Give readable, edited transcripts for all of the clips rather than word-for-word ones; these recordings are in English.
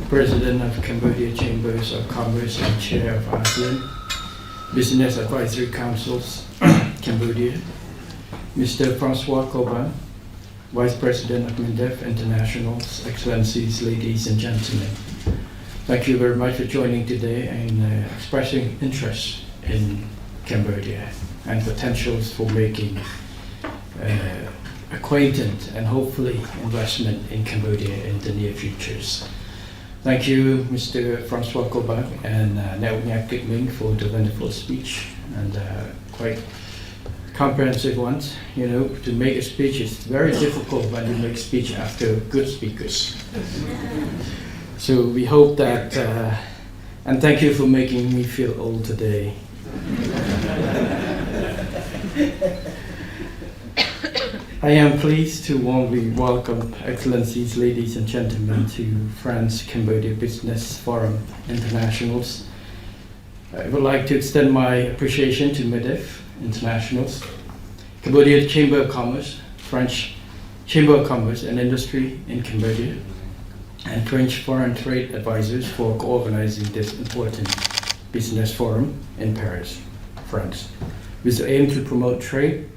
President of Cambodia Chambers of Commerce and Chair of ASEAN Business Advisory Councils, Cambodia, Mr. Francois Coban, Vice President of MINDEF Internationals, Excellencies, ladies and gentlemen. Thank you very much for joining today and expressing interest in Cambodia and potentials for making acquaintance and hopefully investment in Cambodia in the near futures. Thank you, Mr. Francois Coban and ng& for the wonderful speech and quite comprehensive ones. You know, to make a speech is very difficult when you make speech after good speakers. So we hope that, and thank you for making me feel old today. I am pleased to warmly welcome Excellencies, ladies and gentlemen, to France-Cambodia Business Forum Internationals. I would like to extend my appreciation to MEDEF Internationals, Cambodia Chamber of Commerce, French Chamber of Commerce and Industry in Cambodia, and French Foreign Trade Advisors for co-organizing this important business forum in Paris, France, with the aim to promote trade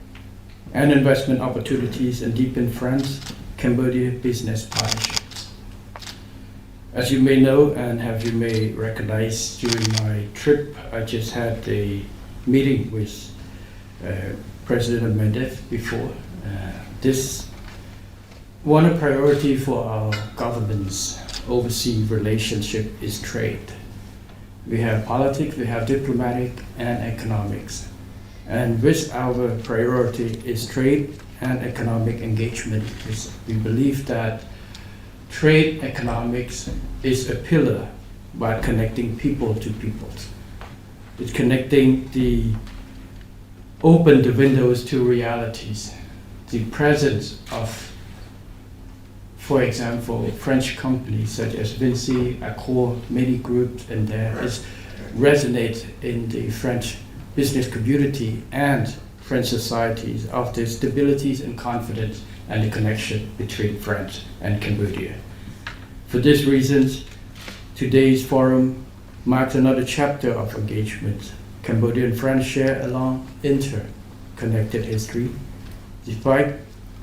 and investment opportunities and deepen France-Cambodia business partnerships. As you may know and you may recognize, during my trip, I just had a meeting with President of MEDEF before. This one priority for our government's overseas relationship is trade. We have politics, we have diplomatic and economics. And with our priority is trade and economic engagement. We believe that trade economics is a pillar by connecting people to people. It's connecting open the windows to realities. The presence of, for example, French companies such as Vinci, Accor, many groups in there resonate in the French business community and French societies of the stabilities and confidence and the connection between France and Cambodia. For these reasons, today's forum marks another chapter of engagement. Cambodia and France share a long interconnected history, despite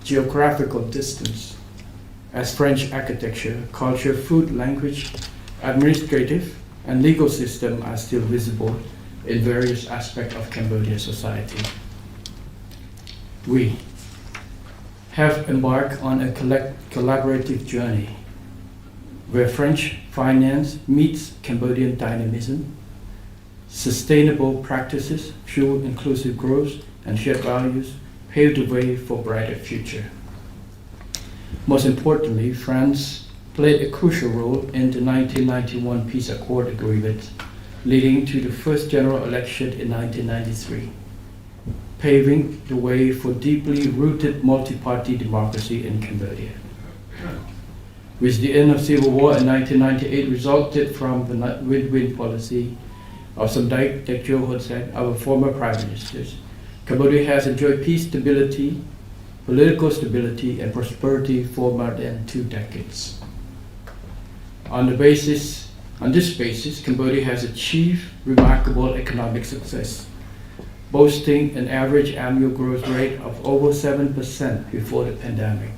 geographical distance, as French architecture, culture, food, language, administrative, and legal system are still visible in various aspects of Cambodian society. We have embarked on a collaborative journey where French finance meets Cambodian dynamism, sustainable practices, fuel inclusive growth, and shared values pave the way for a brighter future. Most importantly, France played a crucial role in the 1991 Peace Accord agreement, leading to the first general election in 1993, paving the way for deeply rooted multi-party democracy in Cambodia. With the end of civil war in 1998 resulted from the win-win policy of Samdech Techo Hun Sen, our former prime ministers, Cambodia has enjoyed peace, stability, political stability, and prosperity for more than 2 decades. On this basis, Cambodia has achieved remarkable economic success, boasting an average annual growth rate of over 7% before the pandemic.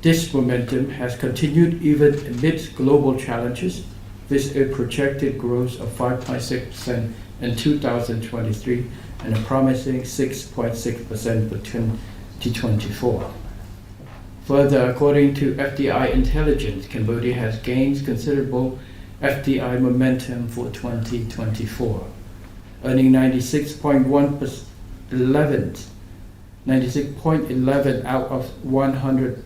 This momentum has continued even amidst global challenges, with a projected growth of 5.6% in 2023 and a promising 6.6% for 2024. Further, according to FDI intelligence, Cambodia has gained considerable FDI momentum for 2024, earning 96.11 out of 100,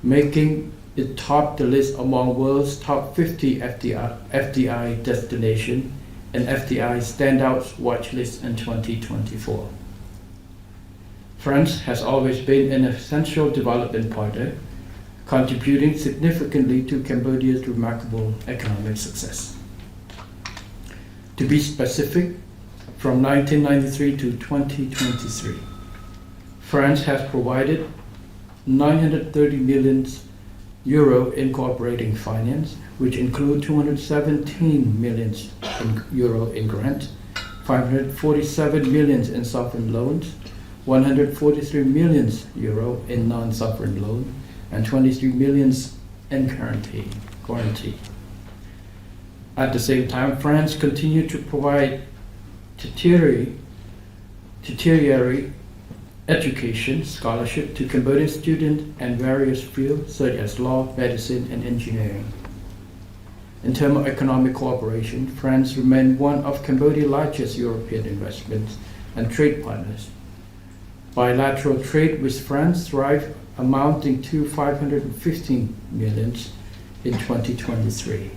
making it top the list among world's top 50 FDI destination and FDI standouts watch list in 2024. France has always been an essential development partner, contributing significantly to Cambodia's remarkable economic success. To be specific, from 1993 to 2023, France has provided $930 million euro in cooperating finance, which include 217 million euro in grant, 547 million in sovereign loans, 143 million euro in non-sovereign loan, and 23 million in guarantee. At the same time, France continued to provide tertiary education scholarship to Cambodian students in various fields such as law, medicine, and engineering. In terms of economic cooperation, France remained one of Cambodia's largest European investments and trade partners. Bilateral trade with France thrived, amounting to 515 million in 2023.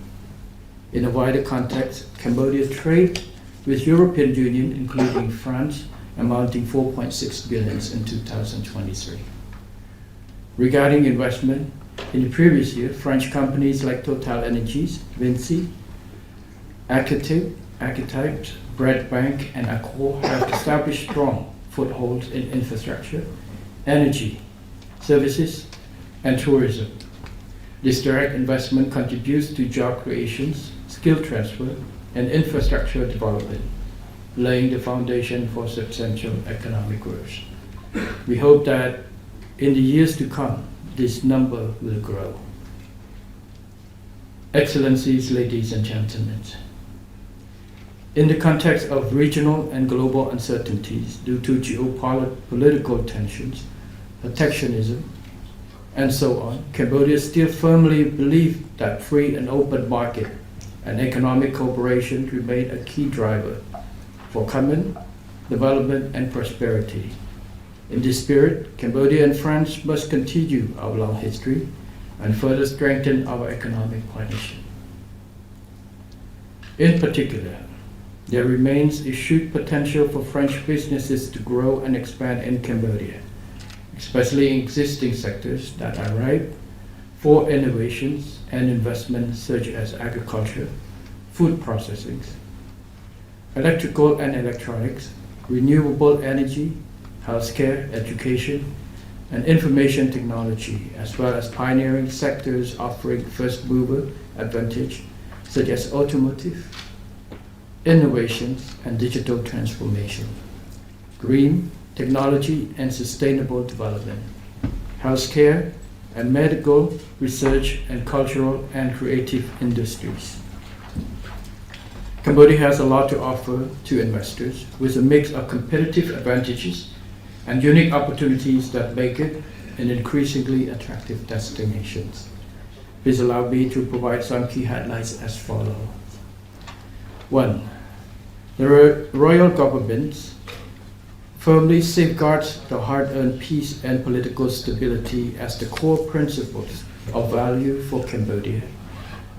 In a wider context, Cambodia's trade with European Union, including France, amounting 4.6 billion in 2023. Regarding investment, in the previous year, French companies like Total Energies, Vinci, Architect, Bread Bank, and Accor have established strong footholds in infrastructure, energy, services, and tourism. This direct investment contributes to job creation, skill transfer, and infrastructure development, laying the foundation for substantial economic growth. We hope that in the years to come, this number will grow. Excellencies, ladies and gentlemen, in the context of regional and global uncertainties due to geopolitical tensions, protectionism, and so on, Cambodia still firmly believes that free and open market and economic cooperation remain a key driver for common development and prosperity. In this spirit, Cambodia and France must continue our long history and further strengthen our economic partnership. In particular, there remains a huge potential for French businesses to grow and expand in Cambodia, especially in existing sectors that are ripe for innovations and investments such as agriculture, food processing, electrical and electronics, renewable energy, healthcare, education, and information technology, as well as pioneering sectors offering first mover advantage such as automotive, innovations, and digital transformation, green technology and sustainable development, healthcare and medical research, and cultural and creative industries. Cambodia has a lot to offer to investors with a mix of competitive advantages and unique opportunities that make it an increasingly attractive destination. Please allow me to provide some key highlights as follows. 1. The royal government firmly safeguards the hard-earned peace and political stability as the core principles of value for Cambodia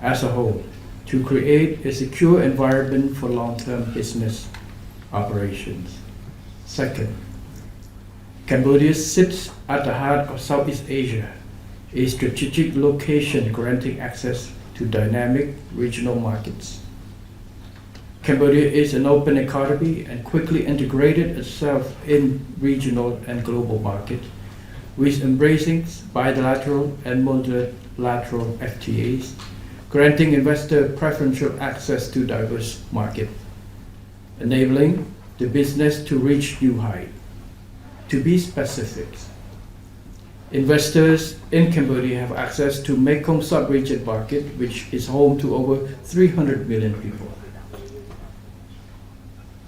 as a whole, to create a secure environment for long-term business operations. 2nd, Cambodia sits at the heart of Southeast Asia, a strategic location granting access to dynamic regional markets. Cambodia is an open economy and quickly integrated itself in regional and global markets, with embracing bilateral and multilateral FTAs, granting investor preferential access to diverse markets, enabling the business to reach new heights. To be specific, investors in Cambodia have access to Mekong sub-region market, which is home to over 300 million people.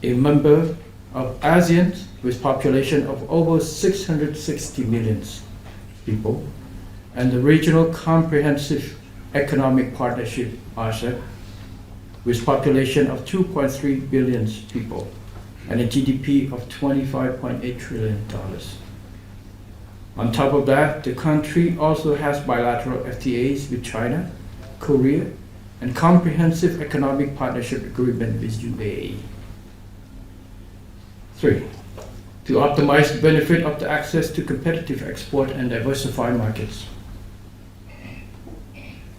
A member of ASEAN with population of over 660 million people, and the Regional Comprehensive Economic Partnership, RCEP, with population of 2.3 billion people, and a GDP of $25.8 trillion. On top of that, the country also has bilateral FTAs with China, Korea, and comprehensive economic partnership agreement with UAE. 3. To optimize the benefit of the access to competitive export and diversified markets.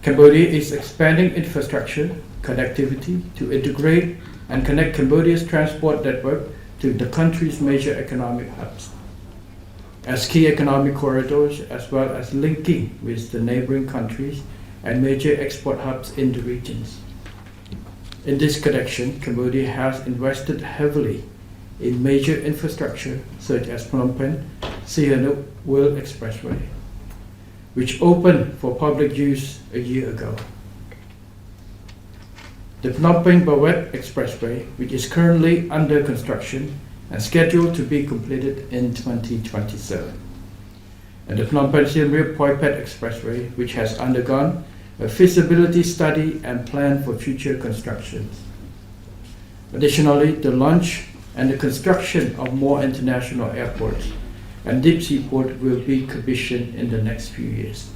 Cambodia is expanding infrastructure connectivity to integrate and connect Cambodia's transport network to the country's major economic hubs. as key economic corridors, as well as linking with the neighboring countries and major export hubs in the regions. In this connection, Cambodia has invested heavily in major infrastructure such as Phnom Penh Sihanouk World Expressway, which opened for public use a year ago. The Phnom Penh Bawet Expressway, which is currently under construction and scheduled to be completed in 2027. And the Phnom Penh Siem Reap Poipet Expressway, which has undergone a feasibility study and plan for future constructions. Additionally, the launch and the construction of more international airports and deep sea port will be commissioned in the next few years.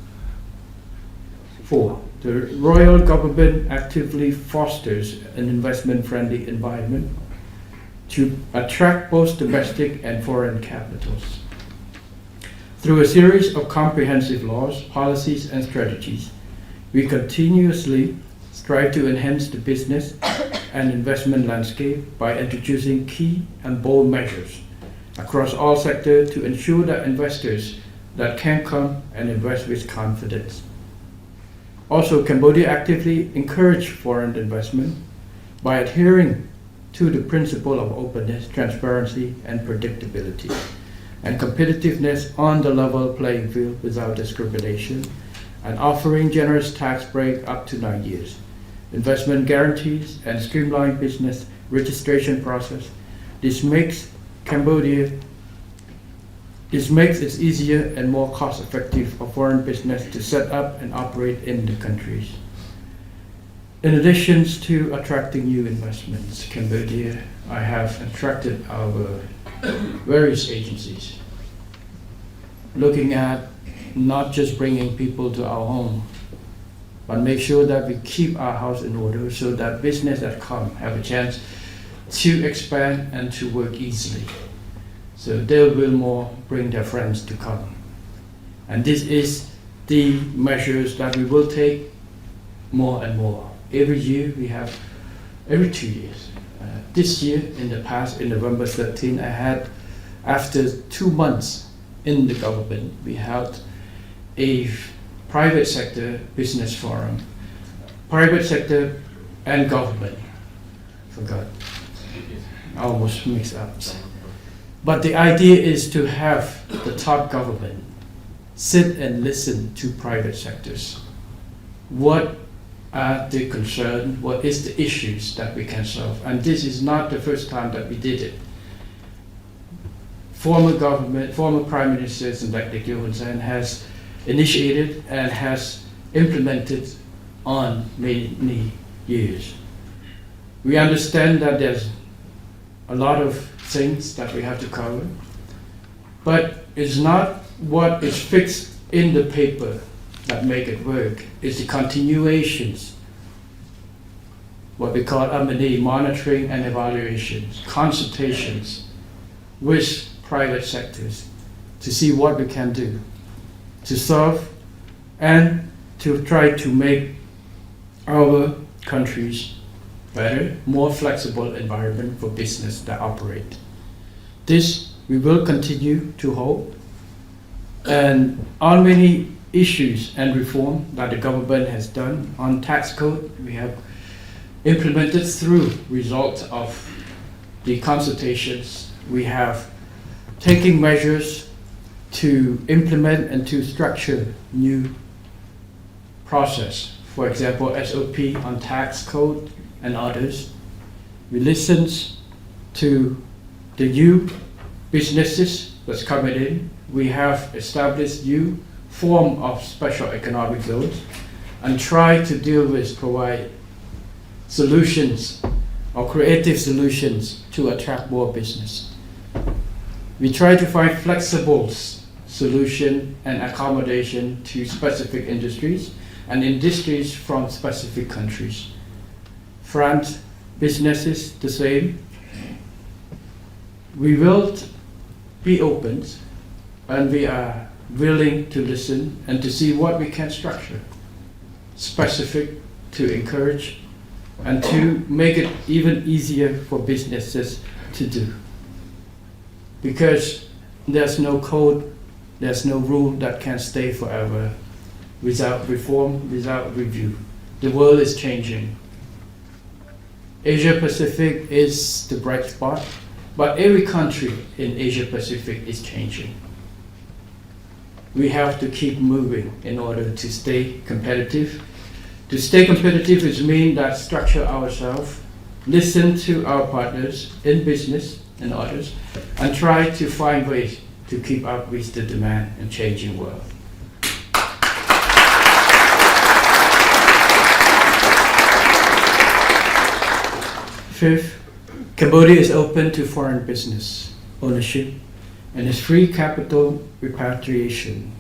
4. The royal government actively fosters an investment-friendly environment to attract both domestic and foreign capitals. Through a series of comprehensive laws, policies, and strategies, we continuously strive to enhance the business and investment landscape by introducing key and bold measures across all sectors to ensure that investors that can come and invest with confidence. Also, Cambodia actively encourages foreign investment by adhering to the principle of openness, transparency, and predictability, and competitiveness on the level playing field without discrimination, and offering generous tax break up to 9 years, investment guarantees, and streamlined business registration process. This makes it easier and more cost-effective for foreign business to set up and operate in the countries. In addition to attracting new investments, Cambodia, I have attracted our various agencies, looking at not just bringing people to our home, but make sure that we keep our house in order so that business that come have a chance to expand and to work easily. So they will more bring their friends to come. And this is the measures that we will take more and more. Every year we have, every 2 years. This year, in the past, in November 13, I had, after 2 months in the government, we held a private sector business forum, private sector and government. Forgot, I almost mixed up. But the idea is to have the top government sit and listen to private sectors. What are the concerns? What is the issues that we can solve? And this is not the first time that we did it. Former Prime Minister Sindakdik Hun Sen has initiated and has implemented on many years. We understand that there's a lot of things that we have to cover, but it's not what is fixed in the paper that make it work. It's the continuations, what we call M&E, monitoring and evaluations, consultations with private sectors to see what we can do to solve and to try to make our countries better, more flexible environment for business that operate. This we will continue to hold, and on many issues and reform that the government has done on tax code, we have implemented through results of the consultations. We have taken measures to implement and to structure new process. For example, SOP on tax code and others. We listen to the new businesses that's coming in. We have established new form of special economic zones and try to deal with, provide solutions or creative solutions to attract more business. We try to find flexible solution and accommodation to specific industries and industries from specific countries. France businesses the same. We will be open and we are willing to listen and to see what we can structure specific to encourage and to make it even easier for businesses to do. Because there's no code There's no rule that can stay forever without reform, without review. The world is changing. Asia Pacific is the bright spot, but every country in Asia Pacific is changing. We have to keep moving in order to stay competitive. To stay competitive is mean that structure ourselves, listen to our partners in business and others, and try to find ways to keep up with the demand and changing world. Fifth, Cambodia is open to foreign business ownership and is free capital repatriation.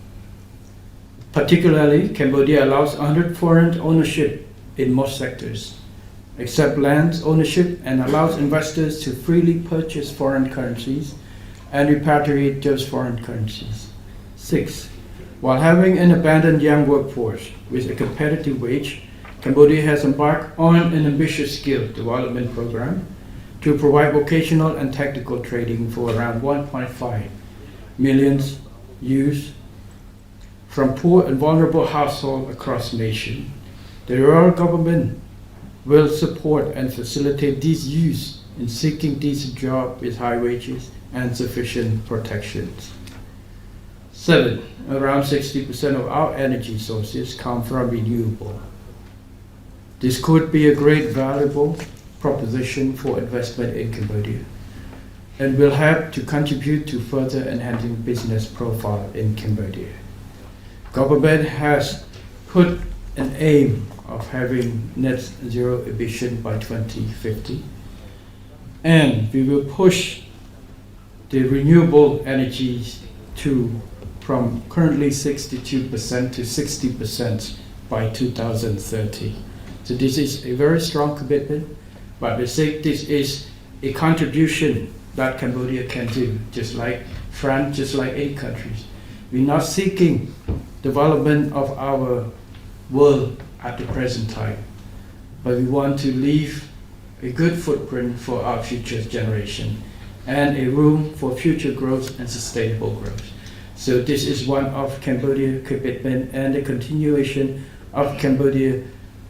Particularly, Cambodia allows 100% foreign ownership in most sectors, except land ownership, and allows investors to freely purchase foreign currencies and repatriate those foreign currencies. 6. While having an abundant young workforce with a competitive wage, Cambodia has embarked on an ambitious skill development program to provide vocational and technical training for around 1.5 million youth from poor and vulnerable households across the nation. The rural government will support and facilitate these youth in seeking decent jobs with high wages and sufficient protections. 7. Around 60% of our energy sources come from renewable. This could be a great valuable proposition for investment in Cambodia and will help to contribute to further enhancing business profile in Cambodia. Government has put an aim of having net zero emission by 2050, and we will push the renewable energies from currently 62% to 60% by 2030. So this is a very strong commitment, but we say this is a contribution that Cambodia can do, just like France, just like any countries. We're not seeking development of our world at the present time, but we want to leave a good footprint for our future generation and a room for future growth and sustainable growth. So this is one of Cambodia's commitment and the continuation of Cambodia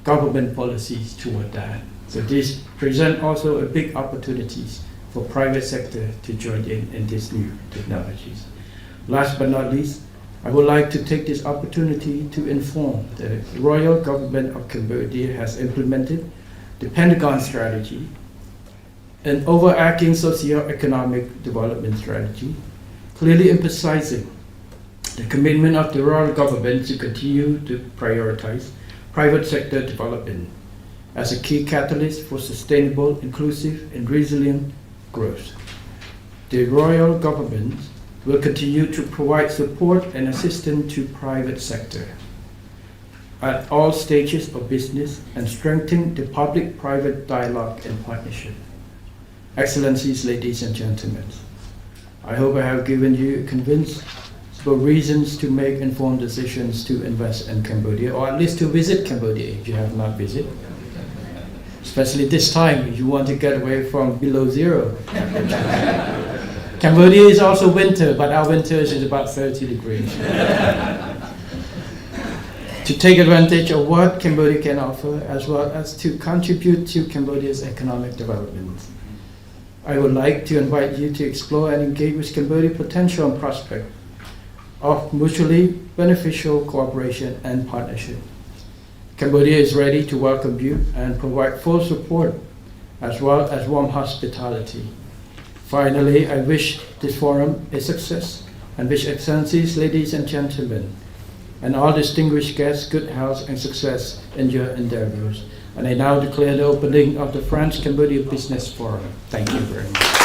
government policies toward that. So this presents also a big opportunities for private sector to join in these new technologies. Last but not least, I would like to take this opportunity to inform the Royal Government of Cambodia has implemented the Pentagon Strategy, an overarching socio-economic development strategy, clearly emphasizing the commitment of the Royal Government to continue to prioritize private sector development as a key catalyst for sustainable, inclusive, and resilient growth. The Royal Government will continue to provide support and assistance to private sector at all stages of business and strengthen the public-private dialogue and partnership. Excellencies, ladies and gentlemen, I hope I have given you convincing reasons to make informed decisions to invest in Cambodia, or at least to visit Cambodia if you have not visited. Especially this time, if you want to get away from below zero. Cambodia is also winter, but our winter is about 30 degrees. To take advantage of what Cambodia can offer, as well as to contribute to Cambodia's economic development. I would like to invite you to explore and engage with Cambodia's potential and prospect of mutually beneficial cooperation and partnership. Cambodia is ready to welcome you and provide full support as well as warm hospitality. Finally, I wish this forum a success and wish Excellencies, ladies and gentlemen, and all distinguished guests good health and success in your endeavors. And I now declare the opening of the France-Cambodia Business Forum. Thank you very much.